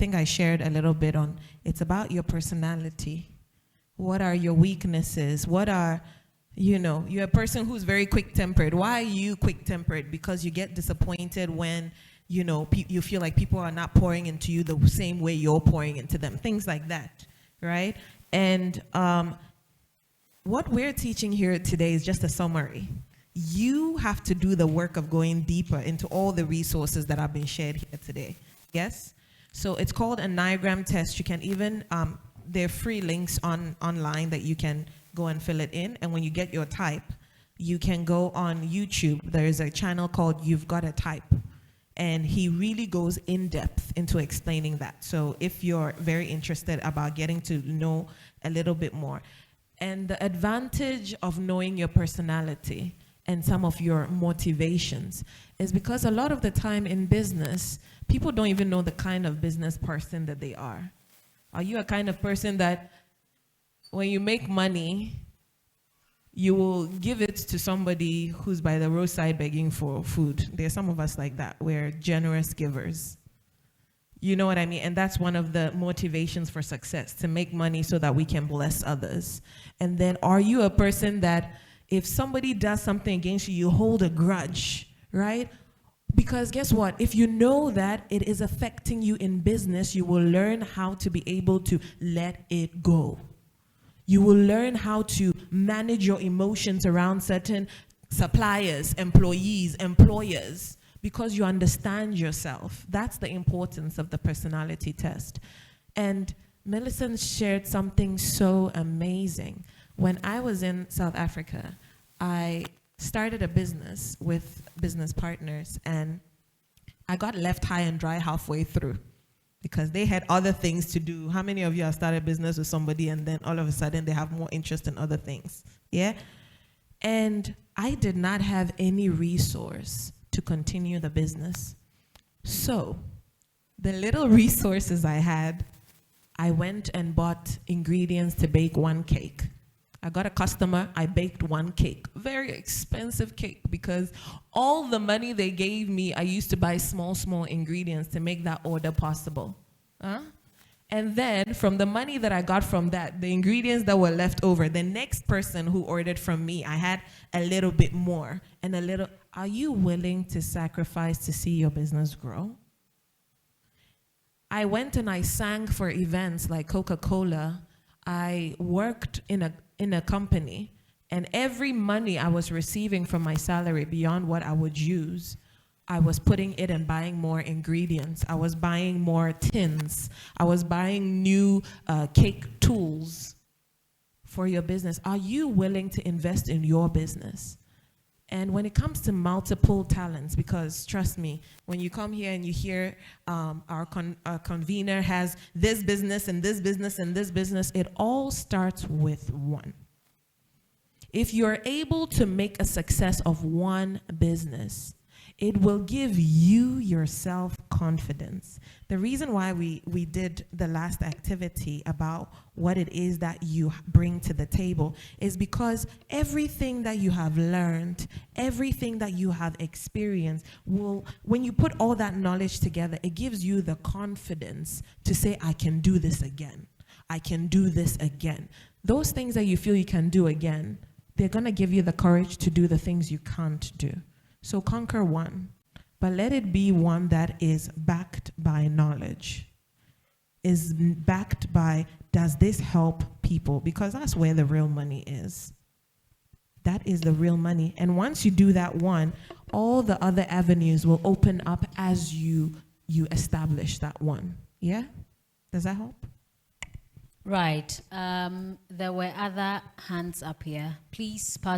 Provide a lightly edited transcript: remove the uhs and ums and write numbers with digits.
think I shared a little bit on, it's about your personality. What are your weaknesses? What are, you're a person who's very quick-tempered. Why are you quick-tempered? Because you get disappointed when, you feel like people are not pouring into you the same way you're pouring into them. Things like that, right? And what we're teaching here today is just a summary. You have to do the work of going deeper into all the resources that have been shared here today. Yes? So it's called a Enneagram test. You can even, there are free links online that you can go and fill it in. And when you get your type, you can go on YouTube. There's a channel called You've Got a Type. And he really goes in depth into explaining that. So if you're very interested about getting to know a little bit more. And the advantage of knowing your personality and some of your motivations is because a lot of the time in business, people don't even know the kind of business person that they are. Are you a kind of person that when you make money, you will give it to somebody who's by the roadside begging for food? There's some of us like that. We're generous givers. You know what I mean? And that's one of the motivations for success, to make money so that we can bless others. And then are you a person that if somebody does something against you, you hold a grudge, right? Because guess what? If you know that it is affecting you in business, you will learn how to be able to let it go. You will learn how to manage your emotions around certain suppliers, employees, employers, because you understand yourself. That's the importance of the personality test. And Millicent shared something so amazing. When I was in South Africa, I started a business with business partners, and I got left high and dry halfway through because they had other things to do. How many of you have started a business with somebody and then all of a sudden they have more interest in other things? Yeah? And I did not have any resource to continue the business. So the little resources I had, I went and bought ingredients to bake one cake. I got a customer, I baked one cake, very expensive cake, because all the money they gave me, I used to buy small ingredients to make that order possible. And then from the money that I got from that, the ingredients that were left over, the next person who ordered from me, I had a little bit more and a little. Are you willing to sacrifice to see your business grow? I went and I sang for events like Coca-Cola. I worked in a company, and every money I was receiving from my salary beyond what I would use, I was putting it and buying more ingredients. I was buying more tins. I was buying new cake tools for your business. Are you willing to invest in your business? And when it comes to multiple talents, because trust me, when you come here and you hear our convener has this business and this business and this business, it all starts with one. If you're able to make a success of one business, it will give you yourself confidence. The reason why we did the last activity about what it is that you bring to the table is because everything that you have learned, everything that you have experienced, when you put all that knowledge together, it gives you the confidence to say, I can do this again. I can do this again. Those things that you feel you can do again, they're going to give you the courage to do the things you can't do. So conquer one, but let it be one that is backed by knowledge, is backed by, does this help people? Because that's where the real money is. That is the real money. And once you do that one, all the other avenues will open up as you establish that one. Yeah? Does that help? Right. There were other hands up here. Please pass.